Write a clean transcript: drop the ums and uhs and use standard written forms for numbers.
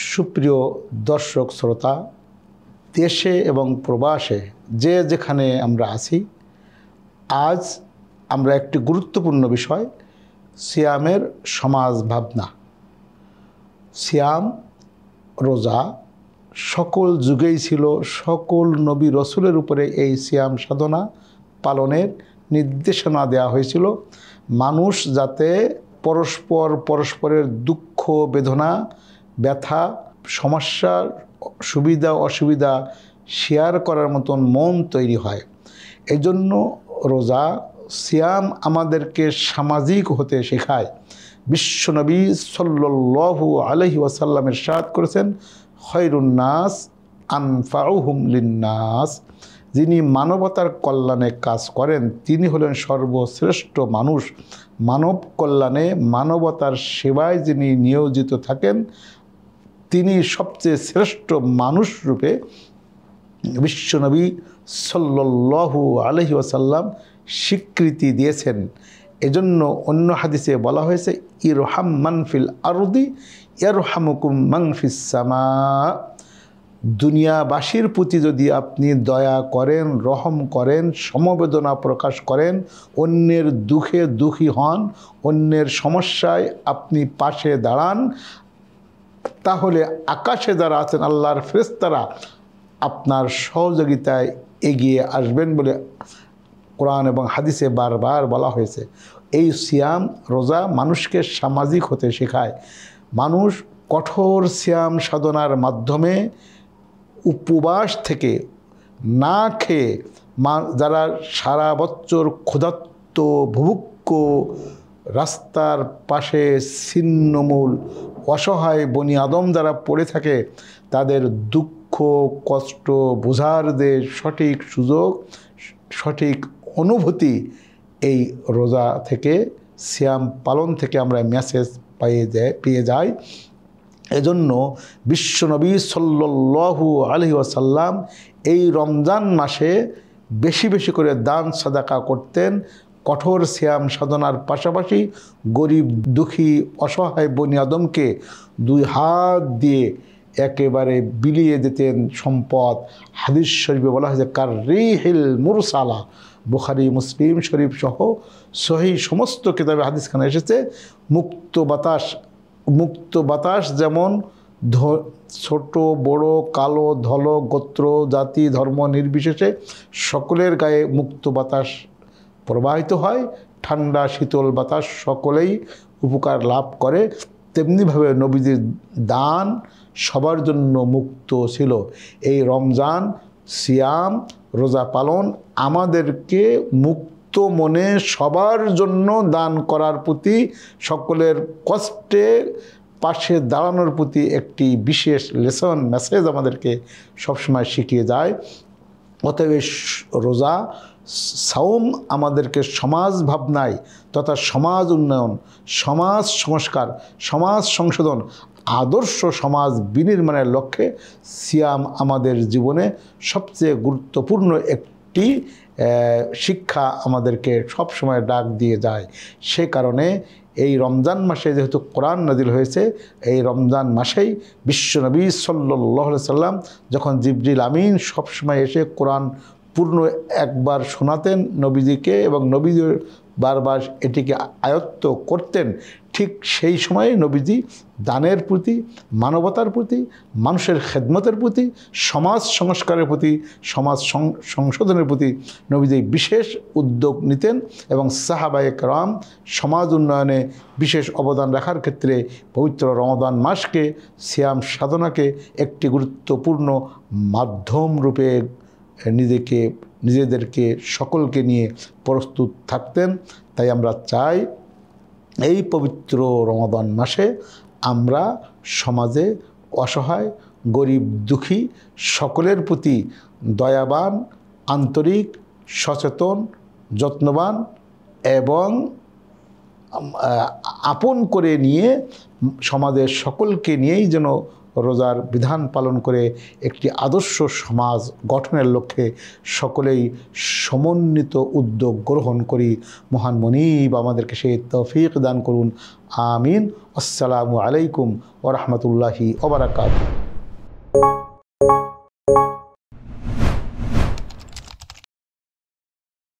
সুপ্রিয় দর্শক শ্রোতা, দেশে এবং প্রবাসে যে যেখানে আমরা আছি, আজ আমরা একটি গুরুত্বপূর্ণ বিষয় সিয়ামের সমাজ ভাবনা। সিয়াম রোজা সকল যুগেই ছিল, সকল নবী রসুলের উপরে এই সিয়াম সাধনা পালনের নির্দেশনা দেওয়া হয়েছিল, মানুষ যাতে পরস্পরের দুঃখ বেদনা ব্যথা সমস্যার সুবিধা অসুবিধা শেয়ার করার মতন মন তৈরি হয়। এজন্য রোজা সিয়াম আমাদেরকে সামাজিক হতে শেখায়। বিশ্বনবী সাল্লাল্লাহু আলাইহি ওয়াসাল্লাম ইরশাদ করেছেন, খয়রুন নাস আনফাউহুম লিন্নাস, যিনি মানবতার কল্যাণে কাজ করেন তিনি হলেন সর্বশ্রেষ্ঠ মানুষ। মানব কল্যাণে মানবতার সেবায় যিনি নিয়োজিত থাকেন তিনি সবচেয়ে শ্রেষ্ঠ মানুষ রূপে বিশ্বনবী সাল্লাল্লাহু আলাইহি ওয়াসাল্লাম স্বীকৃতি দিয়েছেন। এজন্য অন্য হাদিসে বলা হয়েছে, ইরহাম মান ফিল আরদি ইয়ারহামুকুম মান ফিস সামা। দুনিয়াবাসীর প্রতি যদি আপনি দয়া করেন, রহম করেন, সমবেদনা প্রকাশ করেন, অন্যের দুঃখে দুঃখী হন, অন্যের সমস্যায় আপনি পাশে দাঁড়ান, তাহলে আকাশে যারা আছেন আল্লাহর ফেরেশতারা আপনার সহযোগিতায় এগিয়ে আসবেন বলে কোরআন এবং হাদিসে বারবার বলা হয়েছে। এই সিয়াম রোজা মানুষকে সামাজিক হতে শেখায়। মানুষ কঠোর সিয়াম সাধনার মাধ্যমে উপবাস থেকে না খেয়ে যারা সারা বছর ক্ষুধার্ত ভুভুক্ষ রাস্তার পাশে ছিন্নমূল অসহায় বনি আদম যারা পড়ে থাকে, তাদের দুঃখ কষ্ট বোঝার যে সঠিক সুযোগ সঠিক অনুভূতি এই রোজা থেকে সিয়াম পালন থেকে আমরা মেসেজ পেয়ে যাই। এজন্য বিশ্বনবী সাল্লাল্লাহু আলাইহি ওয়াসাল্লাম এই রমজান মাসে বেশি বেশি করে দান সাদাকা করতেন। কঠোর সিয়াম সাধনার পাশাপাশি গরিব দুঃখী অসহায় বনি আদমকে দুই হাত দিয়ে একেবারে বিলিয়ে দিতেন সম্পদ। হাদিস শরীফে বলা হয়েছে, কার রিহিল মুরসালা, বুখারী মুসলিম শরীফ সহ সহিহ সমস্ত কিতাবে হাদিসখানে এসেছে, মুক্ত বাতাস যেমন ছোট বড় কালো ধলো গোত্র জাতি ধর্ম নির্বিশেষে সকলের গায়ে মুক্ত বাতাস প্রবাহিত হয়, ঠান্ডা শীতল বাতাস সকলেই উপকার লাভ করে, তেমনিভাবে নবীজির দান সবার জন্য মুক্ত ছিল। এই রমজান সিয়াম রোজা পালন আমাদেরকে মুক্ত মনে সবার জন্য দান করার প্রতি, সকলের কষ্টে পাশে দাঁড়ানোর প্রতি একটি বিশেষ মেসেজ আমাদেরকে সবসময় শিখিয়ে যায়। অতএব রোজা সাওম আমাদেরকে সমাজ ভাবনায় তথা সমাজ উন্নয়ন, সমাজ সংস্কার, সমাজ সংশোধন, আদর্শ সমাজ বিনির্মাণের লক্ষ্যে সিয়াম আমাদের জীবনে সবচেয়ে গুরুত্বপূর্ণ একটি শিক্ষা আমাদেরকে সবসময় ডাক দিয়ে যায়। সে কারণে এই রমজান মাসে যেহেতু কোরআন নাজিল হয়েছে, এই রমজান মাসেই বিশ্বনবী সাল্লাল্লাহু আলাইহি সাল্লাম যখন জিবরিল আমিন সবসময় এসে কোরআন পূর্ণ একবার শোনাতেন নবীজিকে এবং নবীজি বারবার এটিকে আয়ত্ত করতেন, ঠিক সেই সময়ে নবীজি দানের প্রতি, মানবতার প্রতি, মানুষের খেদমতের প্রতি, সমাজ সংস্কারের প্রতি, সমাজ সংশোধনের প্রতি নবীজি বিশেষ উদ্যোগ নিতেন এবং সাহাবায়ে কেরাম সমাজ উন্নয়নে বিশেষ অবদান রাখার ক্ষেত্রে পবিত্র রমাদান মাসকে সিয়াম সাধনাকে একটি গুরুত্বপূর্ণ মাধ্যম রূপে নিজেদেরকে সকলকে নিয়ে প্রস্তুত থাকতেন। তাই আমরা চাই এই পবিত্র রমাদান মাসে আমরা সমাজে অসহায় গরিব দুঃখী সকলের প্রতি দয়াবান, আন্তরিক, সচেতন, যত্নবান এবং আপন করে নিয়ে সমাজের সকলকে নিয়েই যেন রোজার বিধান পালন করে একটি আদর্শ সমাজ গঠনের লক্ষ্যে সকলেই সমন্বিত উদ্যোগ গ্রহণ করি। মহান মনিব আমাদেরকে সেই তৌফিক দান করুন। আমিন। আসসালামু আলাইকুম ওয়া রাহমাতুল্লাহি ওয়া বারাকাতুহু।